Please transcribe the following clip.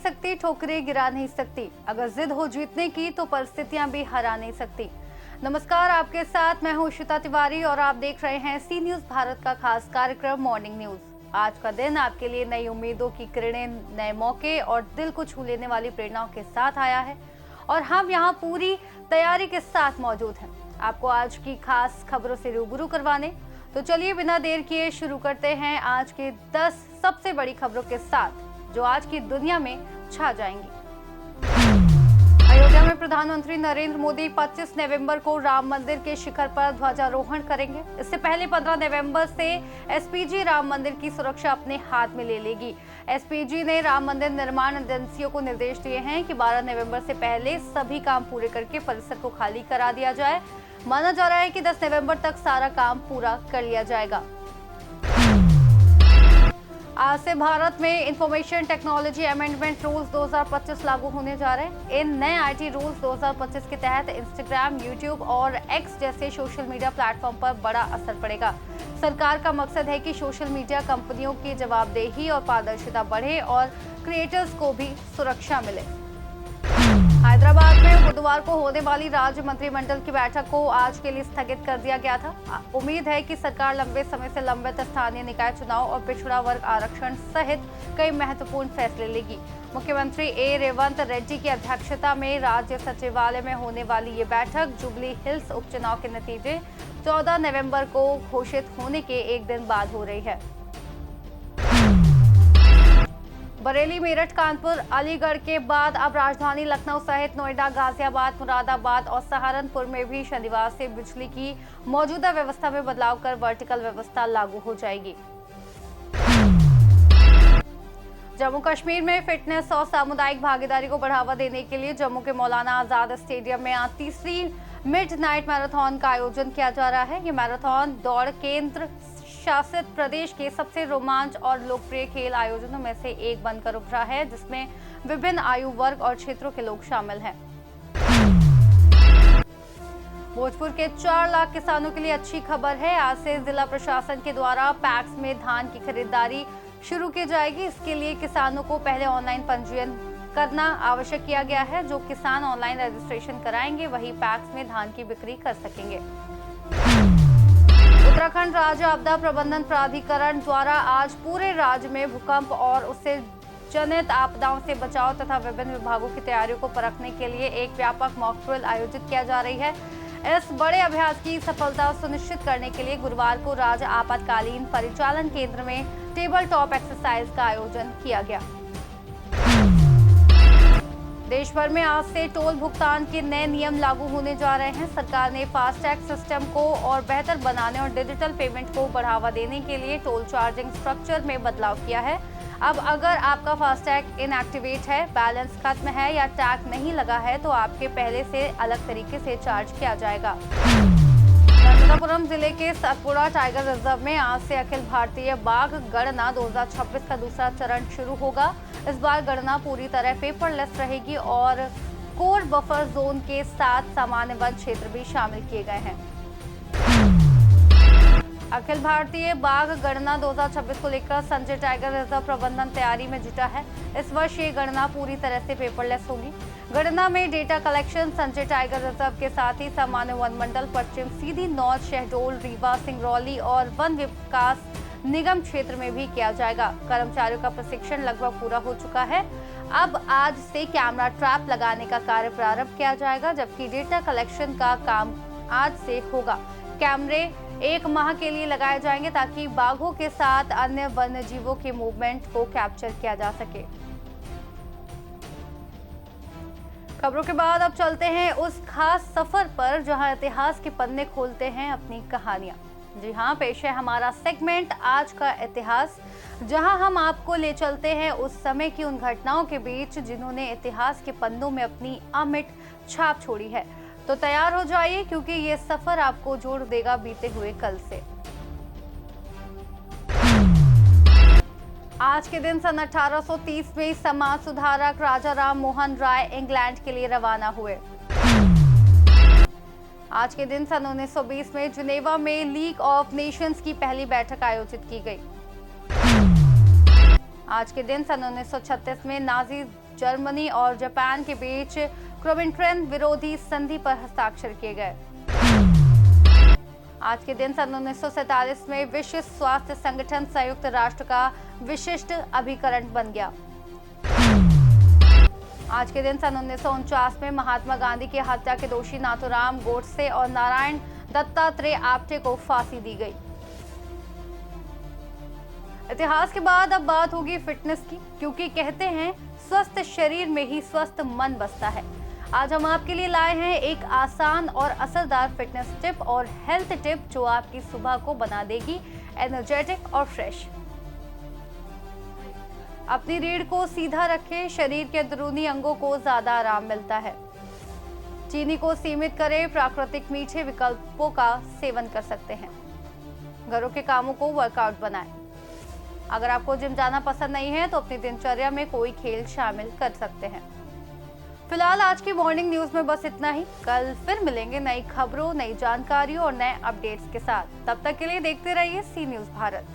सकती, ठोकरें गिरा नहीं सकती। अगर जिद हो जीतने की तो परिस्थितियां भी हरा नहीं सकती। नमस्कार, आपके साथ मैं हूं श्वेता तिवारी और आप देख रहे हैं सी न्यूज भारत का खास कार्यक्रम मॉर्निंग न्यूज। आज का दिन आपके लिए नई उम्मीदों की किरणें, नए मौके और दिल को छू लेने वाली प्रेरणाओं के साथ आया है और हम यहाँ पूरी तैयारी के साथ मौजूद हैं आपको आज की खास खबरों से रूबरू करवाने। तो चलिए बिना देर किए शुरू करते हैं आज के 10 सबसे बड़ी खबरों के साथ जो आज की दुनिया में छा जाएंगी। अयोध्या में प्रधानमंत्री नरेंद्र मोदी 25 नवंबर को राम मंदिर के शिखर पर ध्वजारोहण करेंगे। इससे पहले 15 नवंबर से एसपीजी राम मंदिर की सुरक्षा अपने हाथ में ले लेगी। एसपीजी ने राम मंदिर निर्माण एजेंसियों को निर्देश दिए हैं कि 12 नवंबर से पहले सभी काम पूरे करके परिसर को खाली करा दिया जाए। माना जा रहा है कि 10 नवंबर तक सारा काम पूरा कर लिया जाएगा। आज से भारत में इंफॉर्मेशन टेक्नोलॉजी अमेंडमेंट रूल्स 2025 लागू होने जा रहे हैं। इन नए आईटी रूल्स 2025 के तहत इंस्टाग्राम, यूट्यूब और एक्स जैसे सोशल मीडिया प्लेटफॉर्म पर बड़ा असर पड़ेगा। सरकार का मकसद है कि सोशल मीडिया कंपनियों की जवाबदेही और पारदर्शिता बढ़े और क्रिएटर्स को भी सुरक्षा मिले। हैदराबाद में बुधवार को होने वाली राज्य मंत्रिमंडल की बैठक को आज के लिए स्थगित कर दिया गया था। उम्मीद है कि सरकार लंबे समय से लंबित स्थानीय निकाय चुनाव और पिछड़ा वर्ग आरक्षण सहित कई महत्वपूर्ण फैसले लेगी। मुख्यमंत्री ए रेवंत रेड्डी की अध्यक्षता में राज्य सचिवालय में होने वाली ये बैठक जुबली हिल्स उपचुनाव के नतीजे 14 नवंबर को घोषित होने के एक दिन बाद हो रही है। बरेली, मेरठ, कानपुर, अलीगढ़ के बाद अब राजधानी लखनऊ सहित नोएडा, गाजियाबाद, मुरादाबाद और सहारनपुर में भी शनिवार से बिजली की मौजूदा व्यवस्था में बदलाव कर वर्टिकल व्यवस्था लागू हो जाएगी। जम्मू कश्मीर में फिटनेस और सामुदायिक भागीदारी को बढ़ावा देने के लिए जम्मू के मौलाना आजाद स्टेडियम में आज तीसरी मिडनाइट मैराथन का आयोजन किया जा रहा है। ये मैराथन दौड़ केंद्र शासित प्रदेश के सबसे रोमांच और लोकप्रिय खेल आयोजनों में से एक बनकर उभरा है, जिसमें विभिन्न आयु वर्ग और क्षेत्रों के लोग शामिल हैं। भोजपुर के 4 लाख किसानों के लिए अच्छी खबर है। आज से जिला प्रशासन के द्वारा पैक्स में धान की खरीदारी शुरू की जाएगी। इसके लिए किसानों को पहले ऑनलाइन पंजीयन करना आवश्यक किया गया है। जो किसान ऑनलाइन रजिस्ट्रेशन कराएंगे वही पैक्स में धान की बिक्री कर सकेंगे। उत्तराखंड राज्य आपदा प्रबंधन प्राधिकरण द्वारा आज पूरे राज्य में भूकंप और उससे जनित आपदाओं से बचाव तथा विभिन्न विभागों की तैयारियों को परखने के लिए एक व्यापक मॉक ड्रिल आयोजित किया जा रही है। इस बड़े अभ्यास की सफलता सुनिश्चित करने के लिए गुरुवार को राज्य आपातकालीन परिचालन केंद्र में टेबल टॉप एक्सरसाइज का आयोजन किया गया। देश भर में आज से टोल भुगतान के नए नियम लागू होने जा रहे हैं। सरकार ने फास्टैग सिस्टम को और बेहतर बनाने और डिजिटल पेमेंट को बढ़ावा देने के लिए टोल चार्जिंग स्ट्रक्चर में बदलाव किया है। अब अगर आपका फास्टैग इनएक्टिवेट है, बैलेंस खत्म है या टैग नहीं लगा है तो आपके पहले से अलग तरीके से चार्ज किया जाएगा। नर्मदापुरम जिले के सतपुड़ा टाइगर रिजर्व में आज से अखिल भारतीय बाघ गणना 2026 का दूसरा चरण शुरू होगा। इस बार गणना पूरी तरह पेपरलेस रहेगी और कोर बफर जोन के साथ सामान्य वन क्षेत्र भी शामिल किए गए हैं। अखिल भारतीय बाघ गणना 2026 को लेकर संजय टाइगर रिजर्व प्रबंधन तैयारी में जुटा है। इस वर्ष ये गणना पूरी तरह से पेपरलेस होगी। गणना में data collection Sanjay tiger reserve के साथ ही सामान्य वन मंडल, पश्चिम सीधी, नॉर्थ शहडोल, रीवा, सिंगरौली और वन विकास निगम क्षेत्र में भी किया जाएगा। कर्मचारियों का प्रशिक्षण लगभग पूरा हो चुका है। अब आज से कैमरा ट्रैप लगाने का कार्य प्रारंभ किया जाएगा, जबकि डेटा कलेक्शन का काम आज से होगा। कैमरे 1 माह के लिए लगाए जाएंगे ताकि बाघों के साथ अन्य वन्य जीवों के मूवमेंट को कैप्चर किया जा सके। खबरों के बाद अब चलते हैं उस खास सफर पर जहां इतिहास के पन्ने खोलते हैं अपनी कहानियां। जी हाँ, पेश है हमारा सेगमेंट आज का इतिहास, जहां हम आपको ले चलते हैं उस समय की उन घटनाओं के बीच जिन्होंने इतिहास के पन्नों में अपनी अमिट छाप छोड़ी है। तो तैयार हो जाइए क्योंकि ये सफर आपको जोड़ देगा बीते हुए कल से। आज के दिन सन 1830 में समाज सुधारक राजा राम मोहन राय इंग्लैंड के लिए रवाना हुए। आज के दिन सन 1920 में जिनेवा में लीग ऑफ नेशंस की पहली बैठक आयोजित की गई। आज के दिन सन 1936 में नाजी जर्मनी और जापान के बीच कोमिंट्रेन विरोधी संधि पर हस्ताक्षर किए गए। आज के दिन सन 1947 में विश्व स्वास्थ्य संगठन संयुक्त राष्ट्र का विशिष्ट अभिकरण बन गया। आज के दिन सन 1949 में महात्मा गांधी की हत्या के दोषी नाथूराम गोडसे और नारायण दत्तात्रेय आप्टे को फांसी दी गई। इतिहास के बाद अब बात होगी फिटनेस की, क्योंकि कहते हैं स्वस्थ शरीर में ही स्वस्थ मन बसता है। आज हम आपके लिए लाए हैं एक आसान और असरदार फिटनेस टिप और हेल्थ टिप जो आपकी सुबह को बना देगी एनर्जेटिक और फ्रेश। अपनी रीढ़ को सीधा रखें, शरीर के अंदरूनी अंगों को ज्यादा आराम मिलता है। चीनी को सीमित करें, प्राकृतिक मीठे विकल्पों का सेवन कर सकते हैं। घरों के कामों को वर्कआउट बनाएं। अगर आपको जिम जाना पसंद नहीं है तो अपनी दिनचर्या में कोई खेल शामिल कर सकते हैं। फिलहाल आज की मॉर्निंग न्यूज में बस इतना ही। कल फिर मिलेंगे नई खबरों, नई जानकारियों और नए अपडेट्स के साथ। तब तक के लिए देखते रहिए सी न्यूज भारत।